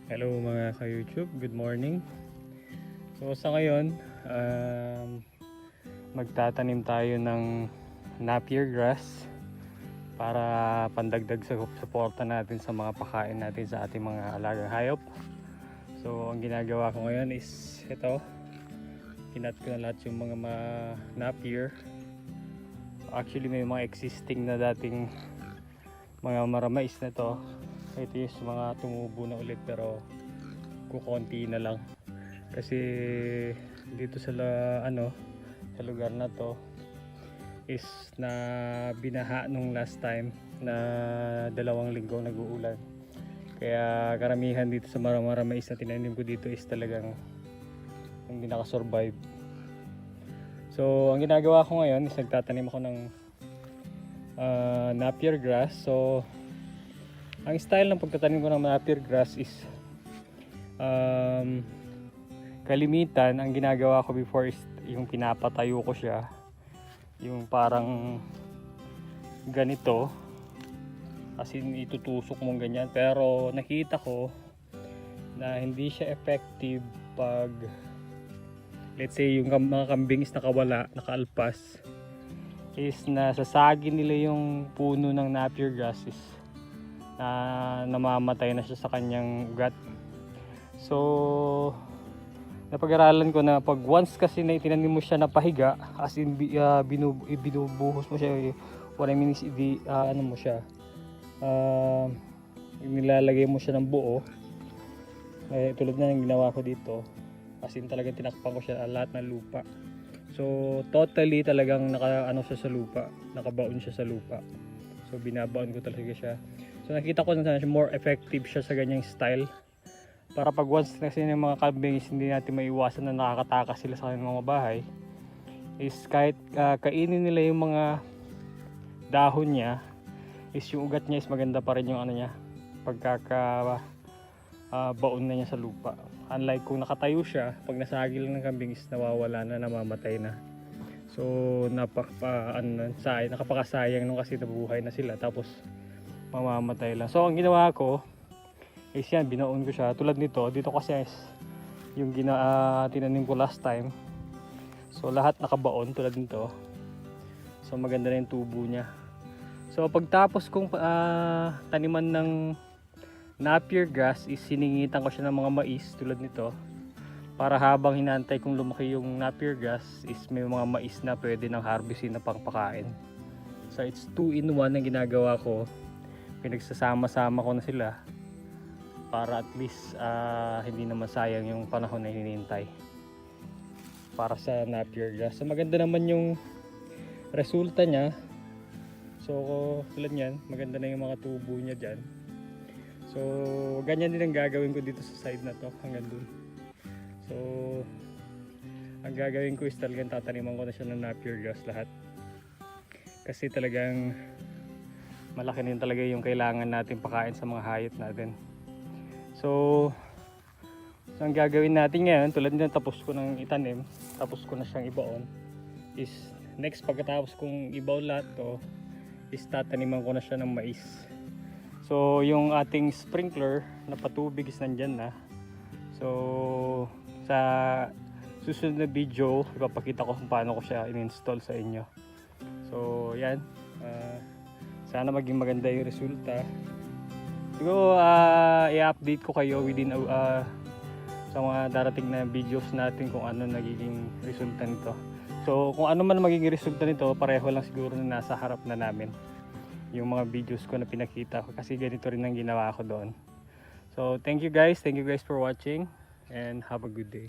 Hello mga ka-YouTube, good morning. So sa ngayon, magtatanim tayo ng napier grass para pandagdag sa suporta natin sa mga pakain natin sa ating mga alagang hayop. So ang ginagawa ko ngayon is ito, kinat ko na lahat yung mga napier. Actually may mga existing na dating mga maramais na to. Ito yung mga tumubo na ulit pero kukonti na lang kasi dito sa sa lugar na to is na binaha nung last time na 2 linggo nag-uulan, kaya karamihan dito sa maramais na tinanim ko dito is talagang hindi nakasurvive. So ang ginagawa ko ngayon is nagtatanim ako ng napier grass. So ang style ng pagtatanim ko ng napier grass is kalimitan ang ginagawa ko before is yung pinapatayo ko siya, yung parang ganito, as in itutusok mong ganyan. Pero nakita ko na hindi siya effective pag let's say yung mga kambing is nakaalpas, is nasasagin nila yung puno ng napier grass is namamatay na siya sa kanyang ugat. So napag-aralan ko na pag once kasi na itinanim mo siya na pahiga, as in binubuhos mo siya, what I mean is ano mo siya, nilalagay mo siya ng buo, tulad na ng ginawa ko dito, as in talagang tinakpan ko siya lahat ng lupa. So totally talagang siya sa lupa, nakabaon siya sa lupa. So binabaon ko talaga siya. So nakita ko na more effective siya sa ganyang style. Para pag once kasi ng mga kambing hindi natin maiwasan na nakakatakas sila sa kanilang mga bahay, is kahit kainin nila yung mga dahon niya, is yung ugat niya is maganda pa rin yung ano niya, baon na niya sa lupa. Unlike kung nakatayo siya, pag nasagi lang ng kambing is nawawala na, namamatay na. So nakapakasayang nung kasi nabuhay na sila tapos mamamatay lang. So ang ginawa ko is yan, binaon ko siya tulad nito. Dito kasi is yung tinanim ko last time, so lahat nakabaon tulad nito. So maganda na yung tubo niya. So pagtapos kong taniman ng napier grass is siningitan ko siya ng mga mais tulad nito, para habang hinantay kong lumaki yung napier grass is may mga mais na pwede nang harvestin na pangpakain. So it's 2-in-1 ang ginagawa ko, pinagsasama-sama ko na sila para at least hindi na masayang yung panahon na hinihintay para sa napier grass. So maganda naman yung resulta niya. So tulad niyan, maganda na yung mga tubo niya dyan. So ganyan din ang gagawin ko dito sa side na to hanggang dun. So ang gagawin ko is talagang tataniman ko na siya ng napier grass lahat, kasi talagang malaki din talaga yung kailangan natin pakain sa mga hayop natin. So ang gagawin natin ngayon, tulad nito tapos ko nang itanim, tapos ko na siyang ibaon, is next pagkatapos kong ibaon lahat to is tataniman ko na siya ng mais. So yung ating sprinkler na patubig is nandyan na. So sa susunod na video ipapakita ko kung paano ko siya in-install sa inyo. So yan, sana maging maganda yung resulta. Siguro i-update ko kayo within sa mga darating na videos natin kung ano nagiging resulta nito. So kung ano man magiging resulta nito, pareho lang siguro na nasa harap na namin yung mga videos ko na pinakita ko, kasi ganito rin ang ginawa ko doon. So thank you guys for watching and have a good day.